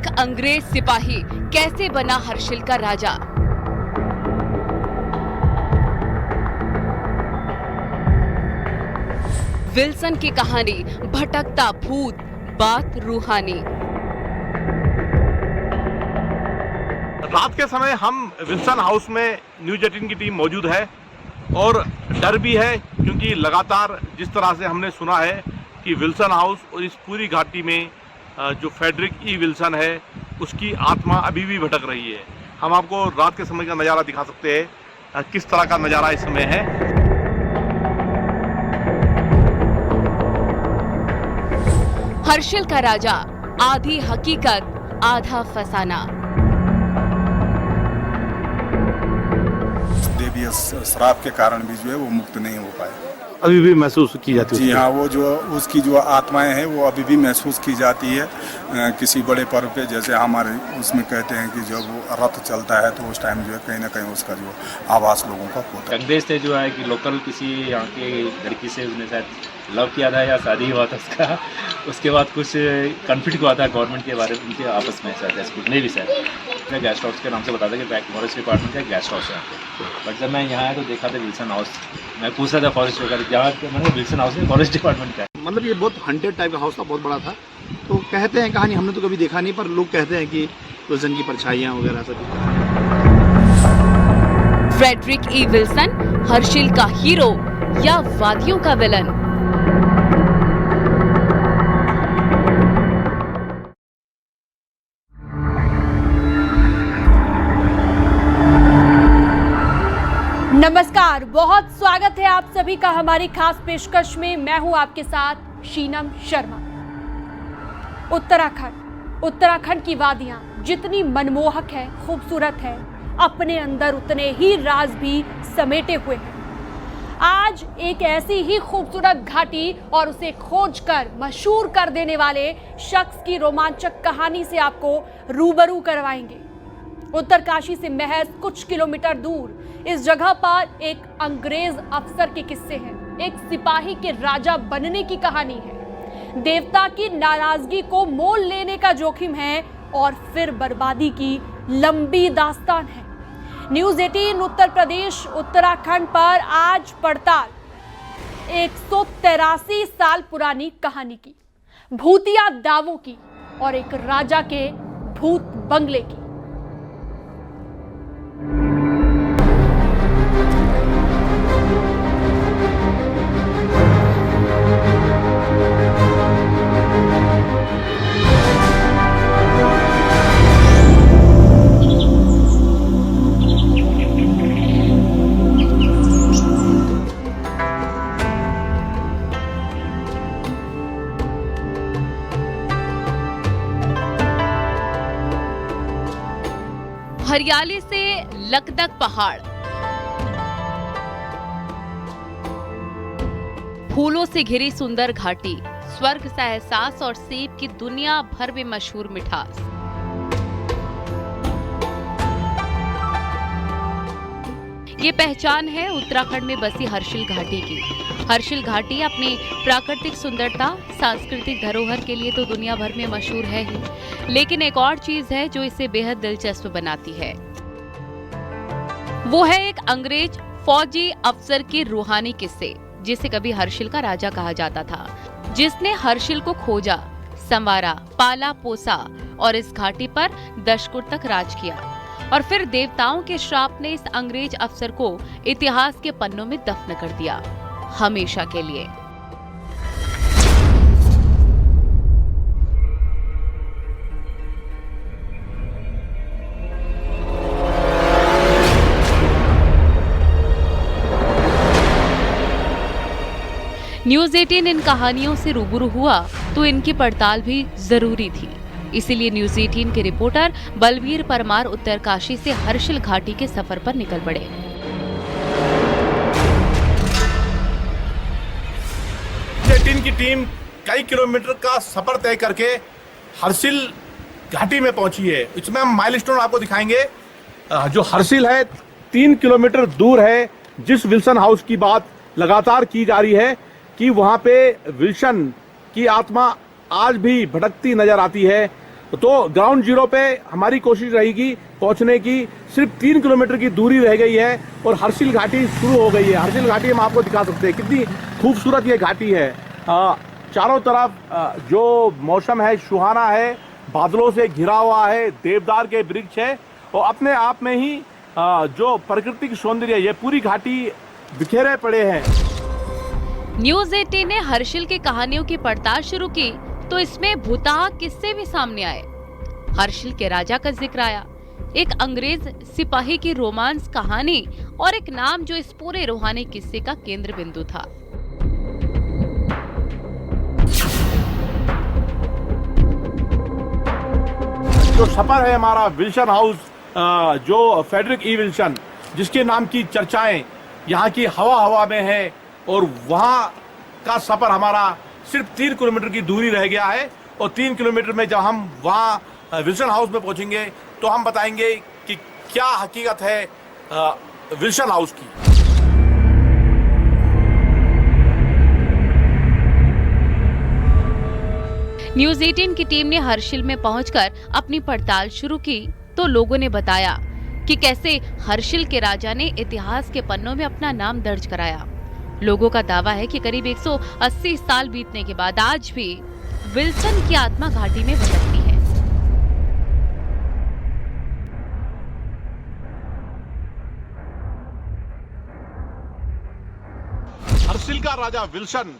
एक अंग्रेज सिपाही कैसे बना हर्षिल का राजा। विल्सन की कहानी, भटकता भूत, बात रूहानी। रात के समय हम विल्सन हाउस में न्यूज 18 की टीम मौजूद है और डर भी है, क्योंकि लगातार जिस तरह से हमने सुना है कि विल्सन हाउस और इस पूरी घाटी में जो फ्रेडरिक ई विल्सन है उसकी आत्मा अभी भी भटक रही है। हम आपको रात के समय का नज़ारा दिखा सकते हैं, किस तरह का नज़ारा इस समय है। हर्षिल का राजा, आधी हकीकत आधा फसाना। देवीय श्राप के कारण भी जो है वो मुक्त नहीं हो पाए। अभी भी महसूस की जाती है। जी हाँ, वो जो उसकी जो आत्माएं हैं वो अभी भी महसूस की जाती है। किसी बड़े पर्व पे, जैसे हमारे उसमें कहते हैं कि जब वो रथ चलता है तो उस टाइम जो है कहीं ना कहीं उसका जो आवाज़ लोगों का होता है। अंग्रेज थे जो है कि लोकल किसी यहाँ की लड़की से उसने शायद लव किया था या शादी हुआ था उसका। उसके बाद कुछ कन्फ्लिक्ट हुआ था गवर्नमेंट के बारे में, उनके आपस में शायद नहीं भी शायद गेस्ट हाउस के नाम से बताया था कि फॉरेस्ट डिपार्टमेंट का गेस्ट हाउस है। बट जब मैं यहाँ आया तो देखा था विल्सन हाउस। मैं पूछा था फॉरेस्ट वगैरह जहाँ मैंने विल्सन हाउस में फॉरेस्ट डिपार्टमेंट का। मतलब ये बहुत हंटेड टाइप का हाउस था, बहुत बड़ा था। तो कहते हैं, कहानी हमने तो कभी देखा नहीं, पर लोग कहते हैं कि विल्सन की परछाइयाँ वगैरह सब। फ्रेडरिक ई विल्सन हर्षिल का हीरो या वादियों का विलन। नमस्कार, बहुत स्वागत है आप सभी का हमारी खास पेशकश में। मैं हूं आपके साथ शीनम शर्मा। उत्तराखंड की वादियां जितनी मनमोहक है, खूबसूरत है, अपने अंदर उतने ही राज भी समेटे हुए हैं। आज एक ऐसी ही खूबसूरत घाटी और उसे खोजकर मशहूर कर देने वाले शख्स की रोमांचक कहानी से आपको रूबरू करवाएंगे। उत्तरकाशी से महज कुछ किलोमीटर दूर इस जगह पर एक अंग्रेज अफसर के किस्से हैं। एक सिपाही के राजा बनने की कहानी है। देवता की नाराजगी को मोल लेने का जोखिम है और फिर बर्बादी की लंबी दास्तान है। न्यूज 18 उत्तर प्रदेश उत्तराखंड पर आज पड़ताल 183 साल पुरानी कहानी की, भूतिया दावों की और एक राजा के भूत बंगले की। हरियाली से लकदक पहाड़, फूलों से घिरी सुंदर घाटी, स्वर्ग सा एहसास और सेब की दुनिया भर में मशहूर मिठास। ये पहचान है उत्तराखंड में बसी हर्षिल घाटी की। हर्षिल घाटी अपनी प्राकृतिक सुंदरता, सांस्कृतिक धरोहर के लिए तो दुनिया भर में मशहूर है ही, लेकिन एक और चीज है जो इसे बेहद दिलचस्प बनाती है। वो है एक अंग्रेज फौजी अफसर के रूहानी किस्से, जिसे कभी हर्षिल का राजा कहा जाता था, जिसने हर्षिल को खोजा, संवारा, पाला पोसा और इस घाटी पर दशकों तक राज किया। और फिर देवताओं के श्राप ने इस अंग्रेज अफसर को इतिहास के पन्नों में दफन कर दिया, हमेशा के लिए। न्यूज 18 इन कहानियों से रूबरू हुआ तो इनकी पड़ताल भी जरूरी थी। इसीलिए न्यूज 18 के रिपोर्टर बलवीर परमार उत्तरकाशी से हर्षिल घाटी के सफर पर निकल पड़े। न्यूज 18 की टीम कई किलोमीटर का सफर तय करके हर्षिल घाटी में पहुंची है। इसमें हम माइलस्टोन आपको दिखाएंगे। जो हर्षिल है 3 किलोमीटर दूर है। जिस विल्सन हाउस की बात लगातार की जा रही है कि वहां पे विल्सन की आत्मा आज भी भटकती नजर आती है। तो ग्राउंड जीरो पे हमारी कोशिश रहेगी पहुंचने की। सिर्फ 3 किलोमीटर की दूरी रह गई है और हर्षिल घाटी शुरू हो गई है। हर्षिल घाटी हम आपको दिखा सकते हैं, कितनी खूबसूरत ये घाटी है। चारों तरफ जो मौसम है सुहाना है, बादलों से घिरा हुआ है, देवदार के वृक्ष है और अपने आप में ही जो प्राकृतिक सौंदर्य, ये पूरी घाटी बिखेरे पड़े हैं। न्यूज़ 18 ने हर्षिल की कहानियों की पड़ताल शुरू की तो इसमें भूतहा किस्से भी सामने आए। हर्षिल के राजा का जिक्र आया, एक अंग्रेज सिपाही की रोमांस कहानी और एक नाम जो इस पूरे रूहानी किस्से का केंद्र बिंदु था। जो सफर है हमारा विल्सन हाउस, जो फ्रेडरिक ई विल्सन जिसके नाम की चर्चाएं यहाँ की हवा में है, और वहाँ का सफर हमारा सिर्फ 3 किलोमीटर की दूरी रह गया है। और 3 किलोमीटर में जब हम वहाँ विल्सन हाउस में पहुँचेंगे तो हम बताएंगे कि क्या हकीकत है विल्सन हाउस की। न्यूज़ 18 की टीम ने हर्षिल में पहुंचकर अपनी पड़ताल शुरू की तो लोगों ने बताया कि कैसे हर्षिल के राजा ने इतिहास के पन्नों में अपना नाम दर्ज कराया। लोगों का दावा है कि करीब 180 साल बीतने के बाद आज भी विल्सन की आत्मा घाटी में भटकती है। हर्षिल का राजा विल्सन,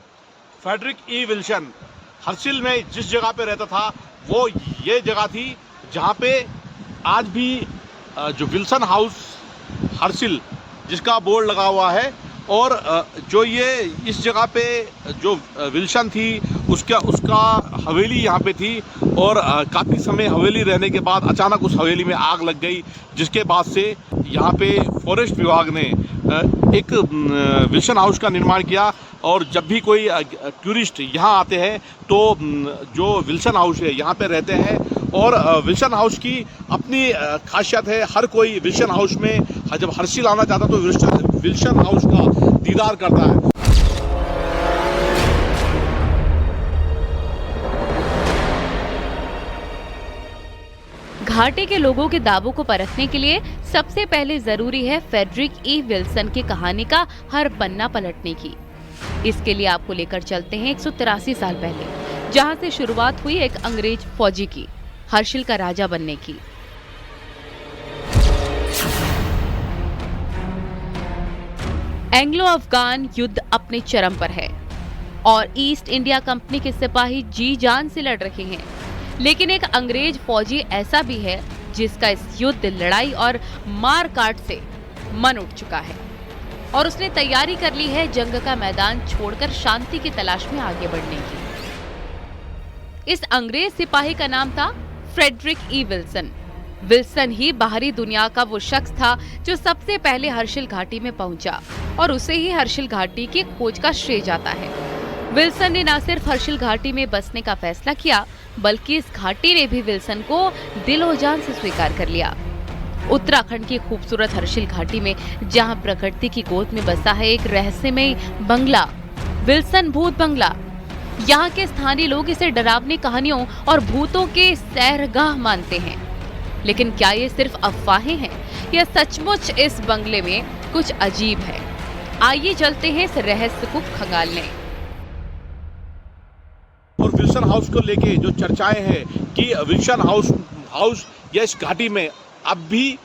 फ्रेडरिक ई विल्सन, हर्षिल में जिस जगह पे रहता था वो ये जगह थी जहाँ पे आज भी जो विल्सन हाउस हर्षिल जिसका बोर्ड लगा हुआ है, और जो ये इस जगह पे जो विल्सन थी उसका हवेली यहाँ पे थी। और काफ़ी समय हवेली रहने के बाद अचानक उस हवेली में आग लग गई, जिसके बाद से यहाँ पे फॉरेस्ट विभाग ने एक विल्सन हाउस का निर्माण किया। और जब भी कोई टूरिस्ट यहाँ आते हैं तो जो विल्सन हाउस है यहाँ पे रहते हैं। और विल्सन हाउस की अपनी खासियत है, हर कोई विल्सन हाउस में जब हर्षिल आना चाहता तो विल्सन हाउस का दीदार करता है। घाटी के लोगों के दावों को परखने के लिए सबसे पहले जरूरी है फ्रेडरिक ई विल्सन की कहानी का हर पन्ना पलटने की। इसके लिए आपको लेकर चलते हैं 183 साल पहले, जहां से शुरुआत हुई एक अंग्रेज फौजी की हर्षिल का राजा बनने की। एंग्लो अफगान युद्ध अपने चरम पर है और ईस्ट इंडिया कंपनी के सिपाही जी जान से लड़ रहे हैं, लेकिन एक अंग्रेज फौजी ऐसा भी है जिसका इस युद्ध, लड़ाई और मार काट से मन उठ चुका है और उसने तैयारी कर ली है जंग का मैदान छोड़कर शांति की तलाश में आगे बढ़ने की। इस अंग्रेज सिपाही का नाम था फ्रेडरिक ई विल्सन। विल्सन ही बाहरी दुनिया का वो शख्स था जो सबसे पहले हर्षिल घाटी में पहुंचा और उसे ही हर्षिल घाटी की खोज का श्रेय जाता है। विल्सन ने न सिर्फ हर्षिल घाटी में बसने का फैसला किया, बल्कि इस घाटी ने भी विल्सन को दिलो जान से स्वीकार कर लिया। उत्तराखंड की खूबसूरत हर्षिल घाटी में जहां प्रकृति की गोद में बसा है एक रहस्यमय बंगला, विल्सन भूत बंगला। यहाँ के स्थानीय लोग इसे डरावनी कहानियों और भूतों के सैरगाह मानते हैं, लेकिन क्या ये सिर्फ अफवाहें हैं या सचमुच इस बंगले में कुछ अजीब है? आइए चलते हैं इस रहस्य को खंगालने। और विल्सन हाउस को लेके जो चर्चाएं हैं कि विल्सन हाउस या इस घाटी में अब भी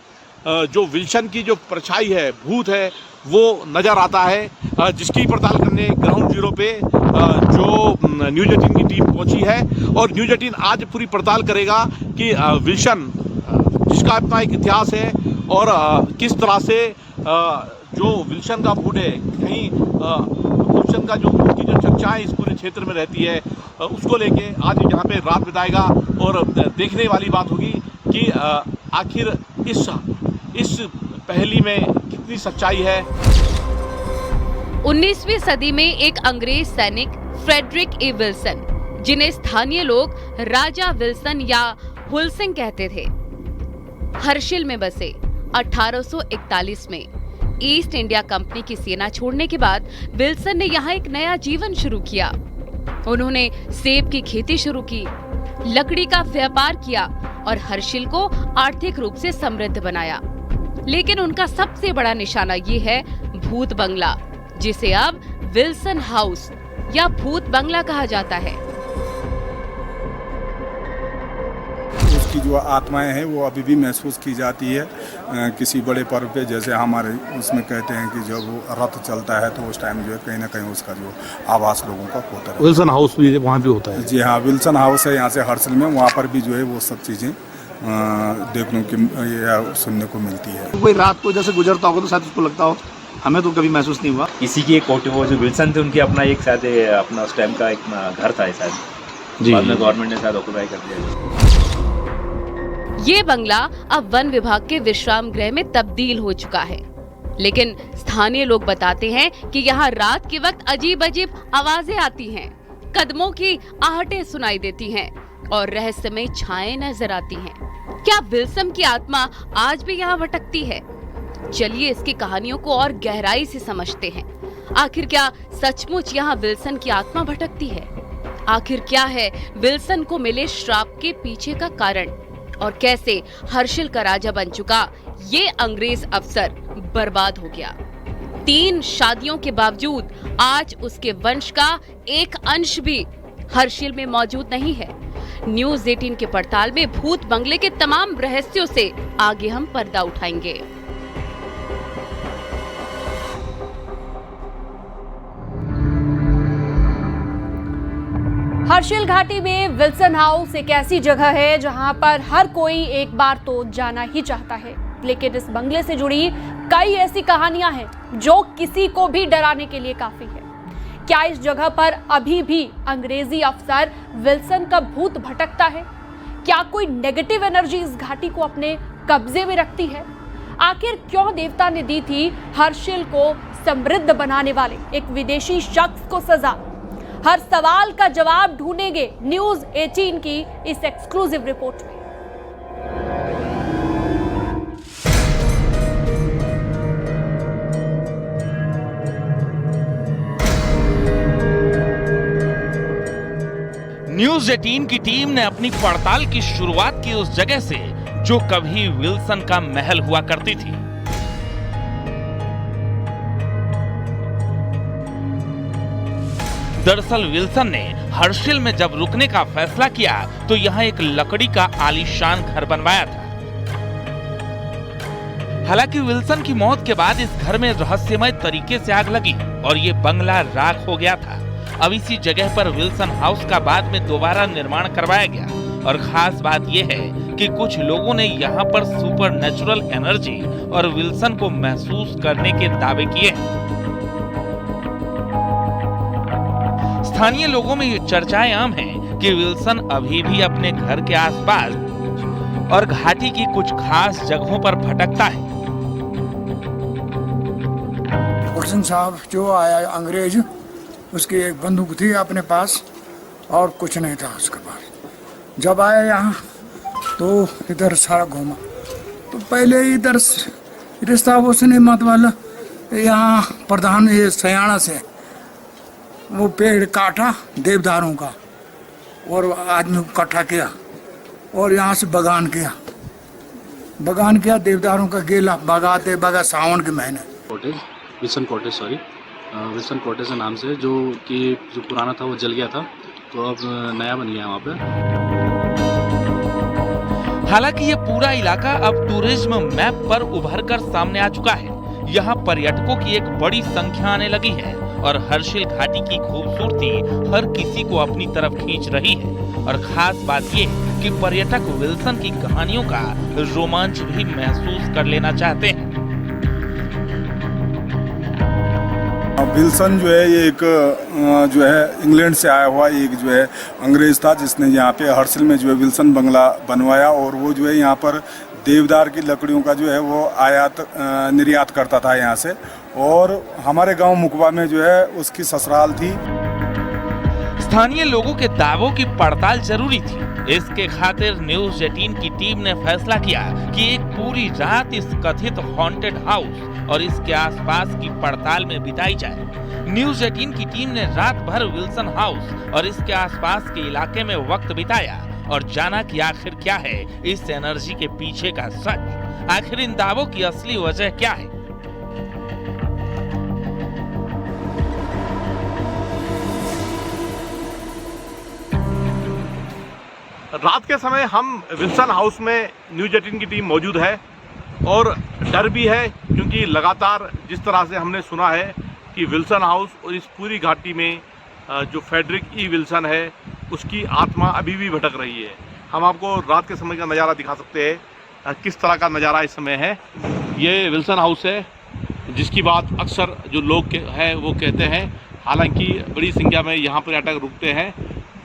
जो विल्सन की जो परछाई है, भूत है, वो नजर आता है, जिसकी पड़ताल करने ग्राउंड जीरो पे जो न्यूज़ 18 की टीम पहुंची है। और न्यूज़ 18 आज पूरी पड़ताल करेगा कि विल्सन जिसका अपना एक इतिहास है और किस तरह से जो विल्सन का भूत है, कहीं विल्सन का जो भूत की जो चर्चाएं इस पूरे क्षेत्र में रहती है, उसको लेके आज यहाँ पे रात बिताएगा। और देखने वाली बात होगी कि आखिर इस पहेली में कितनी सच्चाई है। 19वीं सदी में एक अंग्रेज सैनिक फ्रेडरिक ई विल्सन, जिन्हें स्थानीय लोग राजा विल्सन या हुलसिंग कहते थे, हर्षिल में बसे। 1841 में ईस्ट इंडिया कंपनी की सेना छोड़ने के बाद विल्सन ने यहाँ एक नया जीवन शुरू किया। उन्होंने सेब की खेती शुरू की लकड़ी का व्यापार किया और हर्षिल को आर्थिक रूप से समृद्ध बनाया। लेकिन उनका सबसे बड़ा निशाना ये है भूत बंगला, जिसे अब विल्सन हाउस या भूत बंगला कहा जाता है। उसकी जो आत्माएं हैं वो अभी भी महसूस की जाती है किसी बड़े पर्व पे, जैसे हमारे उसमें कहते हैं कि जब वो रथ चलता है तो उस टाइम जो है कहीं ना कहीं उसका जो आवास लोगों का होता है। विल्सन हाउस भी वहाँ भी होता है। जी हाँ, विल्सन हाउस है यहाँ से हर्षिल में, वहाँ पर भी जो है वो सब चीज़ें देखने की या सुनने को मिलती है। कोई रात को जैसे गुजरता होगा तो शायद उसको लगता हो, हमें तो कभी महसूस नहीं हुआ। इसी की एक कोठी, वो जो विल्सन थे उनकी अपना एक शायद अपना उस टाइम का एक घर था शायद, बाद में गवर्नमेंट ने शायद ऑक्युपाई कर दिया। ये बंगला अब वन विभाग के विश्राम गृह में तब्दील हो चुका है। लेकिन स्थानीय लोग बताते हैं कि यहाँ रात के वक्त अजीब अजीब आवाजें आती हैं, कदमों की आहटें सुनाई देती हैं और रहस्यमय छाएं नजर आती हैं। क्या विल्सन की आत्मा आज भी यहाँ भटकती है? चलिए इसकी कहानियों को और गहराई से समझते हैं। आखिर क्या सचमुच यहाँ विल्सन की आत्मा भटकती है? आखिर क्या है विल्सन को मिले श्राप के पीछे का कारण? और कैसे हर्षिल का राजा बन चुका ये अंग्रेज अफसर बर्बाद हो गया? 3 शादियों के बावजूद आज उसके वंश का एक अंश भी हर्षिल में मौजूद नहीं है। न्यूज़ 18 के पड़ताल में भूत बंगले के तमाम रहस्यों से आगे हम पर्दा उठाएंगे। हर्षिल घाटी में विल्सन हाउस एक ऐसी जगह है जहां पर हर कोई एक बार तो जाना ही चाहता है, लेकिन इस बंगले से जुड़ी कई ऐसी कहानियां हैं जो किसी को भी डराने के लिए काफी है। क्या इस जगह पर अभी भी अंग्रेजी अफसर विल्सन का भूत भटकता है? क्या कोई नेगेटिव एनर्जी इस घाटी को अपने कब्जे में रखती है? आखिर क्यों देवता ने दी थी हर्षिल को समृद्ध बनाने वाले एक विदेशी शख्स को सजा? हर सवाल का जवाब ढूंढेंगे न्यूज़ 18 की इस एक्सक्लूसिव रिपोर्ट में। न्यूज़ 18 की टीम ने अपनी पड़ताल की शुरुआत की उस जगह से जो कभी विल्सन का महल हुआ करती थी। दरअसल विल्सन ने हर्षिल में जब रुकने का फैसला किया तो यहाँ एक लकड़ी का आलीशान घर बनवाया था। हालांकि विल्सन की मौत के बाद इस घर में रहस्यमय तरीके से आग लगी और ये बंगला राख हो गया था। अब इसी जगह पर विल्सन हाउस का बाद में दोबारा निर्माण करवाया गया और खास बात यह है कि कुछ लोगों ने यहाँ पर सुपर नेचुरल एनर्जी और विल्सन को महसूस करने के दावे किए हैं। स्थानीय लोगों में ये चर्चाएं आम हैं कि विल्सन अभी भी अपने घर के आसपास और घाटी की कुछ खास जगहों पर भटकता है। विल्सन साहब जो आया अंग्रेज, उसकी एक बंदूक थी अपने पास और कुछ नहीं था उसके पास। जब आया यहाँ तो इधर सारा घूमा, तो पहले इधर रिश्ता उसने मत वाला यहाँ प्रधान ये सयाना से वो पेड़ काटा देवदारों का और आदमी को इकट्ठा किया और यहाँ से बगान किया देवदारों का गेला बगाते बगा सावन के महीने। विल्सन कॉटेज के नाम से जो पुराना था वो जल गया था, तो अब नया बन गया वहाँ पे। हालांकि ये पूरा इलाका अब टूरिज्म मैप पर उभर कर सामने आ चुका है। यहाँ पर्यटकों की एक बड़ी संख्या आने लगी है और हर्षिल घाटी की खूबसूरती हर किसी को अपनी तरफ खींच रही है। और खास बात ये कि पर्यटक विल्सन की कहानियों का रोमांच भी महसूस कर लेना चाहते हैं। विल्सन जो है ये एक जो है इंग्लैंड से आया हुआ एक जो है अंग्रेज था, जिसने यहाँ पे हर्षिल में जो है विल्सन बंगला बनवाया और वो जो है यहाँ पर देवदार की लकड़ियों का जो है वो आयात निर्यात करता था यहाँ से। और हमारे गांव मुकवा में जो है उसकी ससुराल थी। स्थानीय लोगों के दावों की पड़ताल जरूरी थी। इसके खातिर न्यूज़ 18 की टीम ने फैसला किया कि एक पूरी रात इस कथित हॉन्टेड हाउस और इसके आसपास की पड़ताल में बिताई जाए। न्यूज़ 18 की टीम ने रात भर विल्सन हाउस और इसके आसपास के इलाके में वक्त बिताया और जाना कि आखिर क्या है इस एनर्जी के पीछे का सच, आखिर इन दावों की असली वजह क्या है। रात के समय हम विल्सन हाउस में न्यूज 18 की टीम मौजूद है और डर भी है, क्योंकि लगातार जिस तरह से हमने सुना है कि विल्सन हाउस और इस पूरी घाटी में जो फ्रेडरिक ई विल्सन है उसकी आत्मा अभी भी भटक रही है। हम आपको रात के समय का नज़ारा दिखा सकते हैं, किस तरह का नज़ारा इस समय है। ये विल्सन हाउस है जिसकी बात अक्सर जो लोग हैं वो कहते हैं, हालांकि बड़ी संख्या में यहाँ पर्यटक रुकते हैं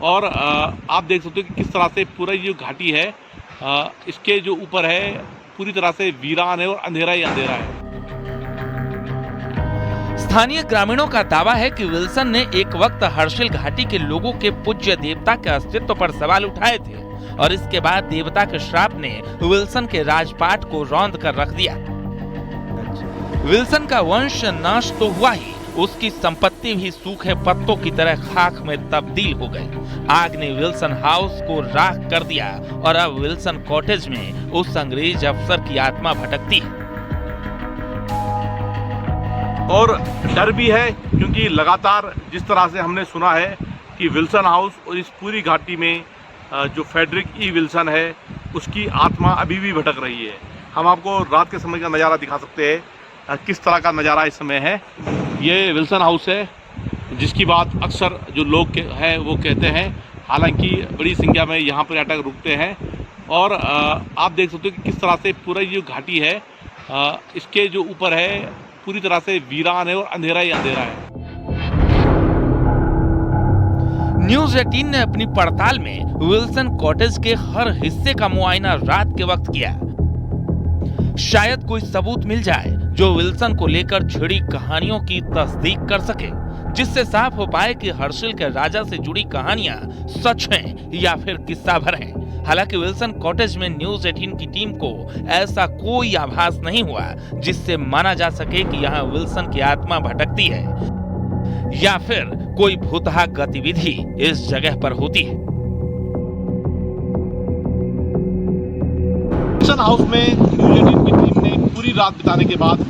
और आप देख सकते हो कि किस तरह से पूरा ये जो घाटी है इसके जो ऊपर है पूरी तरह से वीरान है और अंधेरा ही अंधेरा है। स्थानीय ग्रामीणों का दावा है कि विल्सन ने एक वक्त हर्षिल घाटी के लोगों के पूज्य देवता के अस्तित्व पर सवाल उठाए थे और इसके बाद देवता के श्राप ने विल्सन के राजपाट को रौंद कर रख दिया। विल्सन का वंश नाश तो हुआ ही, उसकी संपत्ति भी सूखे पत्तों की तरह खाक में तब्दील हो गई। आग ने विल्सन हाउस को राख कर दिया और अब विल्सन कॉटेज में उस अंग्रेज अफसर की आत्मा भटकती है। और डर भी है, क्योंकि लगातार जिस तरह से हमने सुना है कि विल्सन हाउस और इस पूरी घाटी में जो फ्रेडरिक ई विल्सन है उसकी आत्मा अभी भी भटक रही है। हम आपको रात के समय का नज़ारा दिखा सकते हैं, किस तरह का नज़ारा इस समय है। ये विल्सन हाउस है जिसकी बात अक्सर जो लोग हैं वो कहते हैं, हालांकि बड़ी संख्या में यहाँ पर्यटक रुकते हैं और आप देख सकते हो कि किस तरह से पूरा ये जो घाटी है इसके जो ऊपर है पूरी तरह से वीरान है और अंधेरा ही अंधेरा है। न्यूज 18 ने अपनी पड़ताल में विल्सन कॉटेज के हर हिस्से का मुआयना रात के वक्त किया। शायद कोई सबूत मिल जाए जो विल्सन को लेकर छिड़ी कहानियों की तस्दीक कर सके, जिससे साफ हो पाए कि हर्षिल के राजा से जुड़ी कहानियां सच हैं या फिर किस्सा भर हैं। हालांकि विल्सन कॉटेज में न्यूज 18 की टीम को ऐसा कोई आभास नहीं हुआ जिससे माना जा सके कि यहाँ विल्सन की आत्मा भटकती है या फिर कोई भूतहा गतिविधि इस जगह पर होती है। विल्सन हाउस में न्यूज 18 की टीम ने पूरी रात बिताने के बाद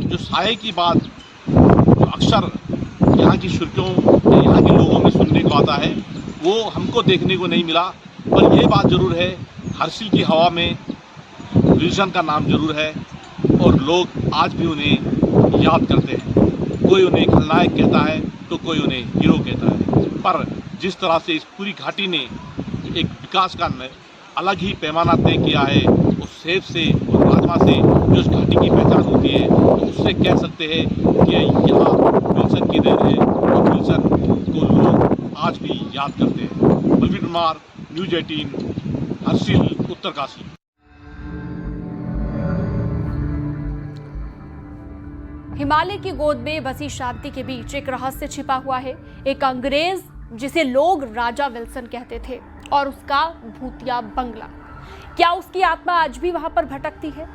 जो साये की बात जो अक्सर यहाँ की सुर्खियों यहाँ के लोगों में सुनने को आता है वो हमको देखने को नहीं मिला, पर यह बात जरूर है हर्षिल की हवा में विल्सन का नाम जरूर है और लोग आज भी उन्हें याद करते हैं। कोई उन्हें खलनायक कहता है तो कोई उन्हें हीरो कहता है, पर जिस तरह से इस पूरी घाटी ने एक विकास का अलग ही पैमाना तय किया है, उस सेब से और राजमा से जो इस घाटी की पहचान होती है, तो उससे कह सकते हैं कि यहाँ विल्सन की देन है और विल्सन को लोग आज भी याद करते हैं। बलवीर कुमार, न्यूज 18, हर्षिल, उत्तरकाशी। हिमालय की गोद में बसी शांति के बीच एक रहस्य छिपा हुआ है। एक अंग्रेज जिसे लोग राजा विल्सन कहते थे और उसका भूतिया बंगला, क्या उसकी आत्मा आज भी वहां पर भटकती है?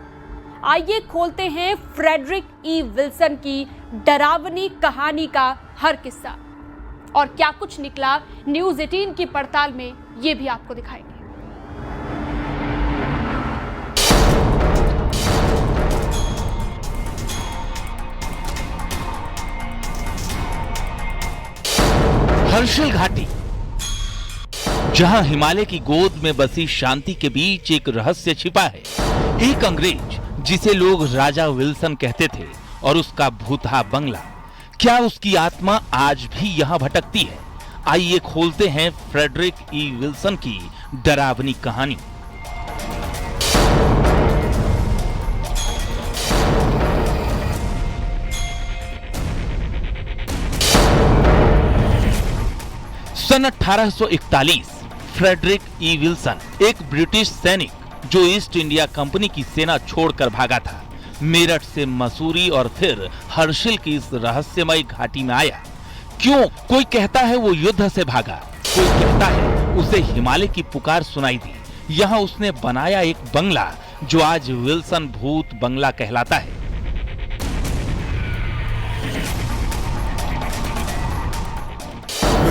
आइए खोलते हैं फ्रेडरिक ई विल्सन की डरावनी कहानी का हर किस्सा, और क्या कुछ निकला न्यूज 18 की पड़ताल में, ये भी आपको दिखाएंगे। हर्षिल घाटी, जहां हिमालय की गोद में बसी शांति के बीच एक रहस्य छिपा है। एक अंग्रेज जिसे लोग राजा विल्सन कहते थे और उसका भूतहा बंगला, क्या उसकी आत्मा आज भी यहां भटकती है? आइए खोलते हैं फ्रेडरिक ई विल्सन की डरावनी कहानी। सन 1841 फ्रेडरिक ई विल्सन एक ब्रिटिश सैनिक जो ईस्ट इंडिया कंपनी की सेना छोड़कर भागा था, मेरठ से मसूरी और फिर हर्षिल की इस रहस्यमय घाटी में आया। क्यों? कोई कहता है वो युद्ध से भागा, कोई कहता है उसे हिमालय की पुकार सुनाई दी। यहाँ उसने बनाया एक बंगला जो आज विल्सन भूत बंगला कहलाता है।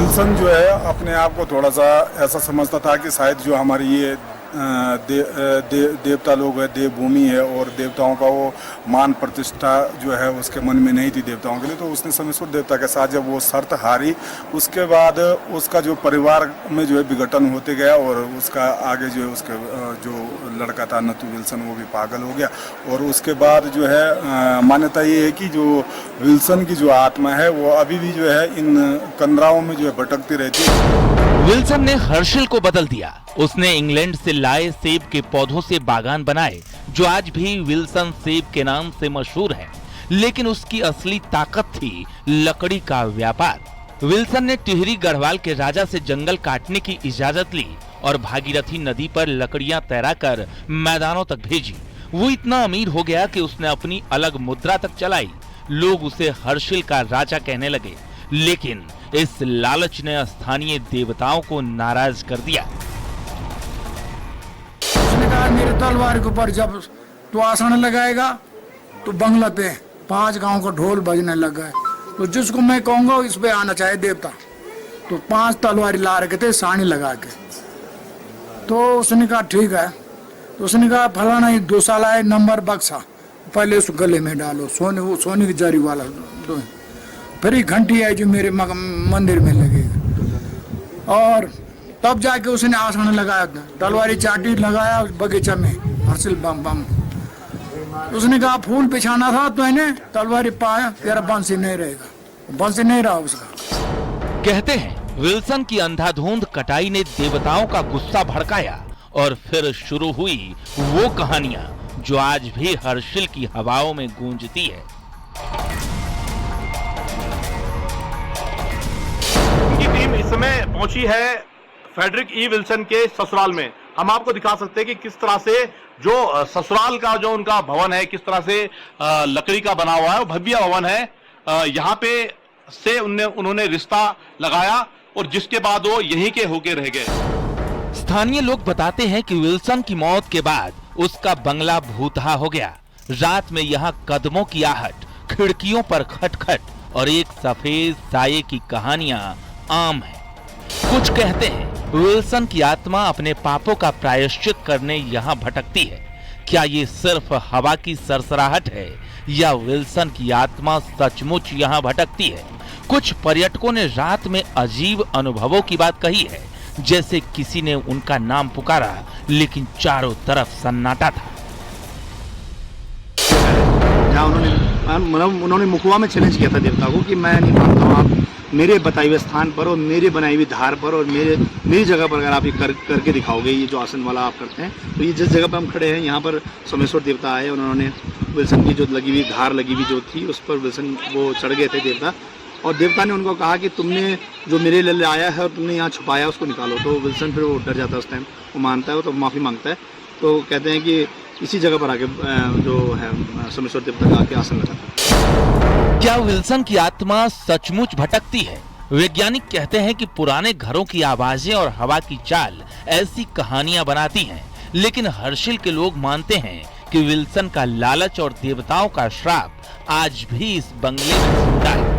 विल्सन जो है अपने आप को थोड़ा सा ऐसा समझता था कि शायद जो हमारी ये देवता लोग है, देवभूमि है और देवताओं का वो मान प्रतिष्ठा जो है उसके मन में नहीं थी देवताओं के लिए, तो उसने सोमेश्वर देवता के साथ जब वो शर्त हारी, उसके बाद उसका जो परिवार में जो है विघटन होते गया और उसका आगे जो है उसके जो लड़का था नथु विल्सन वो भी पागल हो गया। और उसके बाद जो है मान्यता ये है कि जो विल्सन की जो आत्मा है वो अभी भी जो है इन कंदराओं में जो है भटकती रहती है। विल्सन ने हर्षिल को बदल दिया। उसने इंग्लैंड से लाए सेब के पौधों से बागान बनाए जो आज भी विल्सन सेब के नाम से मशहूर है, लेकिन उसकी असली ताकत थी लकड़ी का व्यापार। विल्सन ने टिहरी गढ़वाल के राजा से जंगल काटने की इजाजत ली और भागीरथी नदी पर लकड़ियां तैराकर मैदानों तक भेजी। वो इतना अमीर हो गया कि उसने अपनी अलग मुद्रा तक चलाई। लोग उसे हर्षिल का राजा कहने लगे, लेकिन इस लालच ने स्थानीय देवताओं को नाराज कर दिया। उसने कहा मेरे तलवार के ऊपर जब तू आसन लगाएगा तो बंगला पे 5 गांव का ढोल बजने लग गए, तो जिसको मैं कहूंगा इस पे आना चाहे देवता। तो 5 तलवारी ला रखे थे सानी लगा के। तो उसने कहा ठीक है। तो उसने कहा फलाना ही 2 साल आए नंबर बक्सा, पहले उस गले में डालो, सोने की जरी वाला दो। फिर ही घंटी आई जो मेरे मंदिर में लगेगा, और तब जाके उसने आसन लगाया, तलवारी चाटी लगाया बगीचा में हर्षिल बम बम। उसने कहा फूल पिछाना था तो इन्हें तलवारी पाया, तेरा बंसी नहीं रहेगा, बंसी नहीं रहा उसका। कहते हैं विल्सन की अंधाधुंध कटाई ने देवताओं का गुस्सा भड़काया और फिर शुरू हुई वो कहानियां जो आज भी हर्षिल की हवाओं में गूंजती है। उनकी टीम इस समय पहुंची है फ्रेडरिक ई विल्सन के ससुराल में। हम आपको दिखा सकते हैं कि किस तरह से जो ससुराल का जो उनका भवन है किस तरह से लकड़ी का बना हुआ है, वो भव्य भवन है। यहाँ पे से उन्होंने रिश्ता लगाया और जिसके बाद वो यहीं के होके रह गए। स्थानीय लोग बताते हैं कि विल्सन की मौत के बाद उसका बंगला भूतहा हो गया। रात में यहाँ कदमों की आहट, खिड़कियों पर खटखट और एक सफेद साये की कहानियां आम है। कुछ कहते हैं विल्सन की आत्मा अपने पापों का प्रायश्चित करने यहाँ भटकती है। क्या ये सिर्फ हवा की सरसराहट है या विल्सन की आत्मा सचमुच यहाँ भटकती है? कुछ पर्यटकों ने रात में अजीब अनुभवों की बात कही है, जैसे किसी ने उनका नाम पुकारा लेकिन चारों तरफ सन्नाटा था। जहाँ उन्होंने मुखवा में चैलेंज किया था देवता को कि मैं नहीं मानता हूँ, आप मेरे बताए हुए स्थान पर और मेरे बनाई हुई धार पर और मेरी जगह पर अगर आप ये करके दिखाओगे, ये जो आसन वाला आप करते हैं, तो ये जिस जगह पर हम खड़े हैं यहाँ पर सोमेश्वर देवता आए, उन्होंने विल्सन की जो लगी हुई धार लगी हुई जो थी उस पर विल्सन वो चढ़ गए थे देवता, और देवता ने उनको कहा कि तुमने जो मेरे लिए आया है और तुमने यहाँ छुपाया उसको निकालो। तो विल्सन फिर वो डर जाता है, उस टाइम वो मानता है, वो तो माफ़ी मांगता है। तो कहते हैं कि इसी जगह पर आके जो है सोमेश्वर देवता का आके आसन लगाता है। क्या विल्सन की आत्मा सचमुच भटकती है? वैज्ञानिक कहते हैं कि पुराने घरों की आवाजें और हवा की चाल ऐसी कहानियां बनाती हैं, लेकिन हर्षिल के लोग मानते हैं कि विल्सन का लालच और देवताओं का श्राप आज भी इस बंगले में जिंदा है।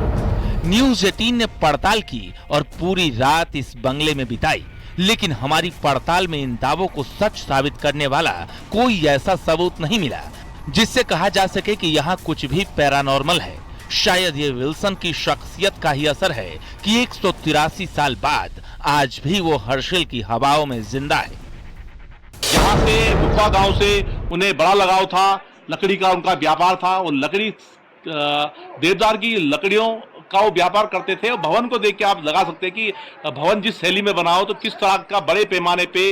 न्यूज़ 18 ने पड़ताल की और पूरी रात इस बंगले में बिताई, लेकिन हमारी पड़ताल में इन दावों को सच साबित करने वाला कोई ऐसा सबूत नहीं मिला जिससे कहा जा सके कि यहाँ कुछ भी पैरानॉर्मल है। शायद ये विल्सन की शख्सियत का ही असर है कि 183 साल बाद आज भी वो हर्षिल की हवाओं में जिंदा है। यहाँ से मुखवा गांव से उन्हें बड़ा लगाव था, लकड़ी का उनका व्यापार था और लकड़ी देवदार की लकड़ियों का वो व्यापार करते थे। और भवन को देख के आप लगा सकते हैं कि भवन जिस शैली में बना हो तो किस तरह का बड़े पैमाने पे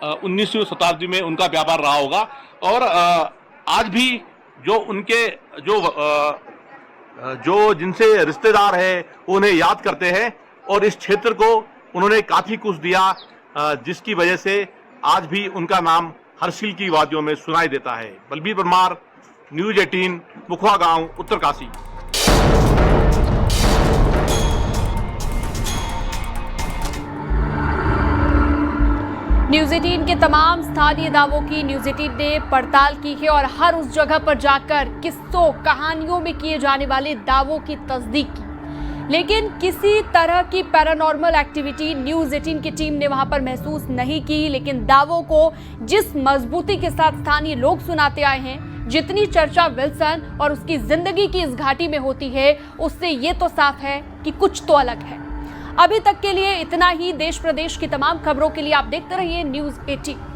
19वीं शताब्दी में उनका व्यापार रहा होगा। और आज भी जो उनके जो जिनसे रिश्तेदार है उन्हें याद करते हैं और इस क्षेत्र को उन्होंने काफी कुछ दिया, जिसकी वजह से आज भी उनका नाम हर्षिल की वादियों में सुनाई देता है। बलबीर परमार, न्यूज़ 18, मुखवा गांव, उत्तरकाशी। न्यूज़ 18 के तमाम स्थानीय दावों की न्यूज़ 18 ने पड़ताल की है और हर उस जगह पर जाकर किस्सों कहानियों में किए जाने वाले दावों की तस्दीक की। लेकिन किसी तरह की पैरानॉर्मल एक्टिविटी न्यूज़ 18 की टीम ने वहां पर महसूस नहीं की। लेकिन दावों को जिस मजबूती के साथ स्थानीय लोग सुनाते आए हैं, जितनी चर्चा विल्सन और उसकी जिंदगी की इस घाटी में होती है, उससे ये तो साफ है कि कुछ तो अलग है। अभी तक के लिए इतना ही। देश प्रदेश की तमाम खबरों के लिए आप देखते रहिए न्यूज़ 18।